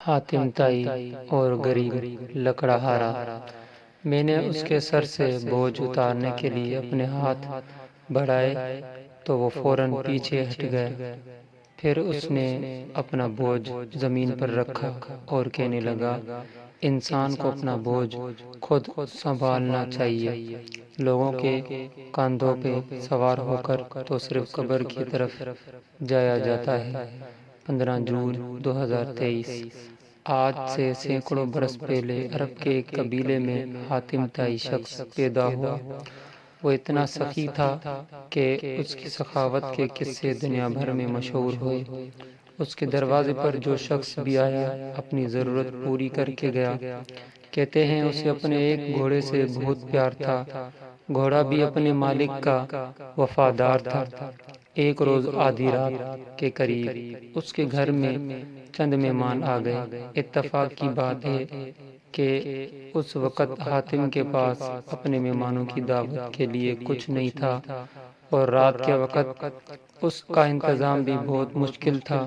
حاتم تائی اور غریب لکڑہارا۔ میں نے اس کے سر سے بوجھ اتارنے کے لیے اپنے ہاتھ بڑھائے تو وہ فوراً پیچھے ہٹ گیا۔ پھر اس نے اپنا بوجھ زمین پر رکھا اور کہنے لگا، انسان کو اپنا بوجھ خود سنبھالنا چاہیے۔ لوگوں کے کاندھوں پہ سوار ہو کر تو صرف قبر کی طرف جایا جاتا ہے۔ 15 جون 2023۔ آج سے سینکڑوں برس پہلے عرب کے ایک قبیلے میں حاتم تائی شخص پیدا ہوا۔ وہ اتنا سخی تھا کہ اس کی سخاوت کے قصے دنیا بھر میں مشہور ہوئے۔ اس کے دروازے پر جو شخص بھی آیا اپنی ضرورت پوری کر کے گیا۔ کہتے ہیں اسے اپنے ایک گھوڑے سے بہت پیار تھا۔ گھوڑا بھی اپنے مالک کا وفادار تھا۔ ایک روز آدھی رات کے قریب اس کے گھر میں چند مہمان آ گئے۔ اتفاق کی بات ہے کہ اس وقت حاتم کے پاس اپنے مہمانوں کی دعوت کے لیے کچھ نہیں تھا اور رات کے وقت اس کا انتظام بھی بہت مشکل تھا۔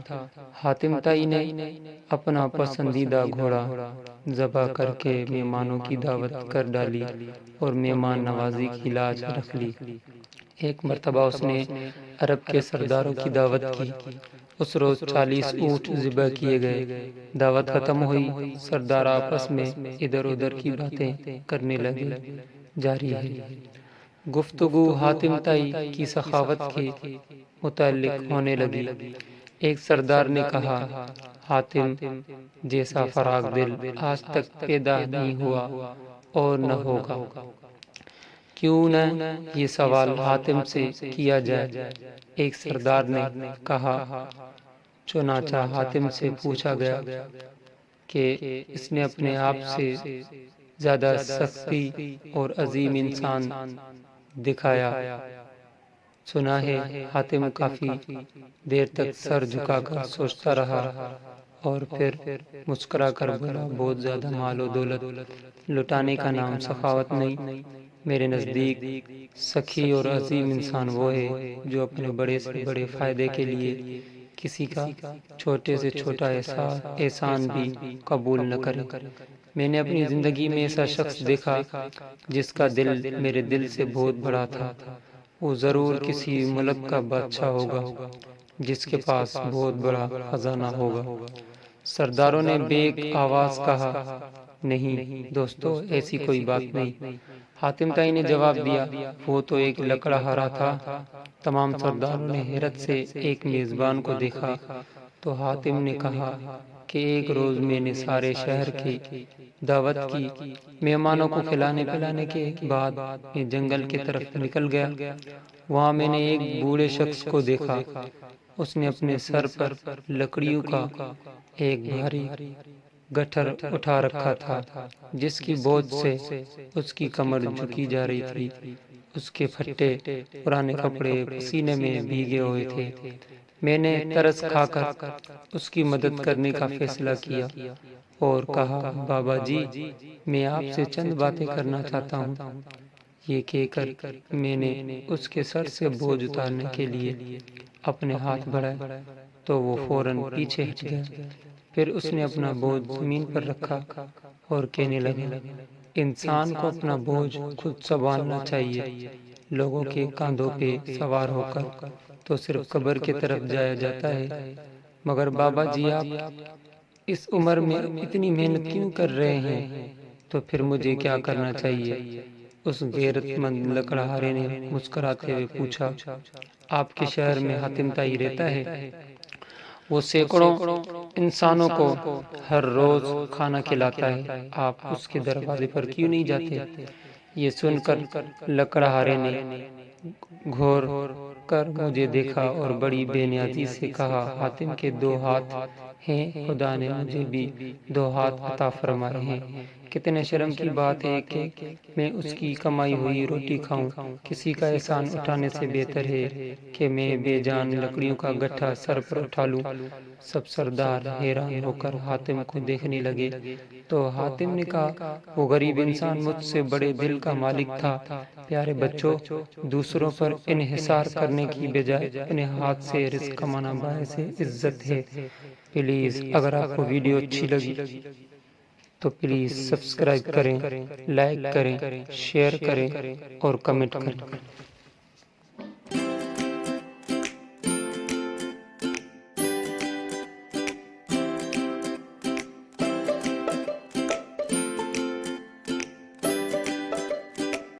حاتم تائی نے اپنا پسندیدہ گھوڑا ذبح کر کے مہمانوں کی دعوت کر ڈالی اور مہمان نوازی کی لاج رکھ لی۔ ایک مرتبہ اس نے عرب کے سرداروں کی دعوت کی۔ اس روز 40 اونٹ ذبح کیے گئے۔ دعوت ختم ہوئی، سردار آپس میں ادھر ادھر کی باتیں کرنے لگے۔ جاری ہے گفتگو حاتم تائی کی سخاوت کے متعلق ہونے لگی۔ ایک سردار نے کہا، حاتم جیسا فراخ دل آج تک پیدا نہیں ہوا اور نہ ہوگا۔ کیوں نہ یہ سوال حاتم سے کیا جائے؟ ایک سردار نے کہا۔ چنانچہ حاتم سے پوچھا گیا کہ اس نے اپنے آپ سے زیادہ سخی اور عظیم انسان دکھایا؟ سنا ہے حاتم کافی دیر تک سر جھکا کر سوچتا رہا اور پھر مسکرا کر بولا، بہت زیادہ مال و دولت لٹانے کا نام سخاوت نہیں۔ میرے نزدیک سخی اور عظیم انسان وہ ہے جو اپنے بڑے سے بڑے فائدے کے لیے کسی کا چھوٹے سے چھوٹا احسان بھی قبول نہ کرے۔ میں نے اپنی زندگی میں ایسا شخص دیکھا جس کا دل میرے دل سے بہت بڑا تھا۔ وہ ضرور کسی ملک کا بادشاہ ہوگا جس کے پاس بہت بڑا خزانہ ہوگا۔ سرداروں نے بے ایک آواز کہا، نہیں دوستو، ایسی کوئی بات نہیں۔ حاتم تائی نے جواب دیا، وہ تو ایک لکڑہارا تھا۔ تمام سرداروں نے حیرت سے ایک میزبان کو دیکھا تو حاتم نے کہا کہ ایک روز میں نے سارے شہر کی دعوت کی۔ مہمانوں کو کھلانے پلانے کے بعد میں جنگل کی طرف نکل گیا۔ وہاں میں نے ایک بوڑھے شخص کو دیکھا۔ اس نے اپنے سر پر لکڑیوں کا ایک بھاری گٹھر اٹھا رکھا تھا جس کی بوجھ سے اس کی کمر جھکی جا رہی تھی۔ اس کے پھٹے پرانے کپڑے پسینے میں بھیگے ہوئے تھے۔ میں نے ترس کھا کر اس کی مدد کرنے کا فیصلہ کیا اور کہا، بابا جی، میں آپ سے چند باتیں کرنا چاہتا ہوں۔ یہ کہہ کر میں نے اس کے سر سے بوجھ اتارنے کے لیے اپنے ہاتھ بڑھائے تو وہ فوراً پیچھے ہٹ گیا۔ پھر اس نے اپنا بوجھ زمین پر رکھا اور کہنے لگا، انسان کو اپنا بوجھ خود سنبھالنا چاہیے۔ لوگوں کے کاندھوں پہ سوار ہو کر تو صرف قبر کی طرف جایا جاتا ہے۔ مگر بابا جی، آپ اس عمر میں اتنی محنت کیوں کر رہے ہیں؟ تو پھر مجھے کیا کرنا چاہیے؟ اس غیرت مند لکڑہارے نے مسکراتے ہوئے پوچھا، آپ کے شہر میں حاتم تائی رہتا ہے؟ وہ سینکڑوں انسانوں کو ہر روز کھانا کھلاتا ہے، آپ اس کے دروازے پر کیوں نہیں جاتے؟ یہ سن کر لکڑہارے نے گھور کر مجھے دیکھا اور بڑی بے نیازی سے کہا، حاتم کے 2 ہاتھ ہیں، خدا نے مجھے بھی 2 ہاتھ عطا فرمائے ہیں۔ کتنے شرم کی بات ہے کہ میں اس کی کمائی ہوئی روٹی کھاؤں۔ کسی کا احسان اٹھانے سے بہتر ہے کہ میں بے جان لکڑیوں کا گٹھا سر پر اٹھا لوں۔ سب سردار حیران ہو کر حاتم کو دیکھنے لگے تو حاتم نے کہا، وہ غریب انسان مجھ سے بڑے دل کا مالک تھا۔ پیارے بچوں، دوسروں پر انحصار کرنے کی بجائے اپنے ہاتھ سے رزق کمانا باعث عزت ہے۔ پلیز اگر آپ کو ویڈیو اچھی لگی تو پلیز سبسکرائب کریں، لائک کریں، شیئر کریں اور کمنٹ کریں۔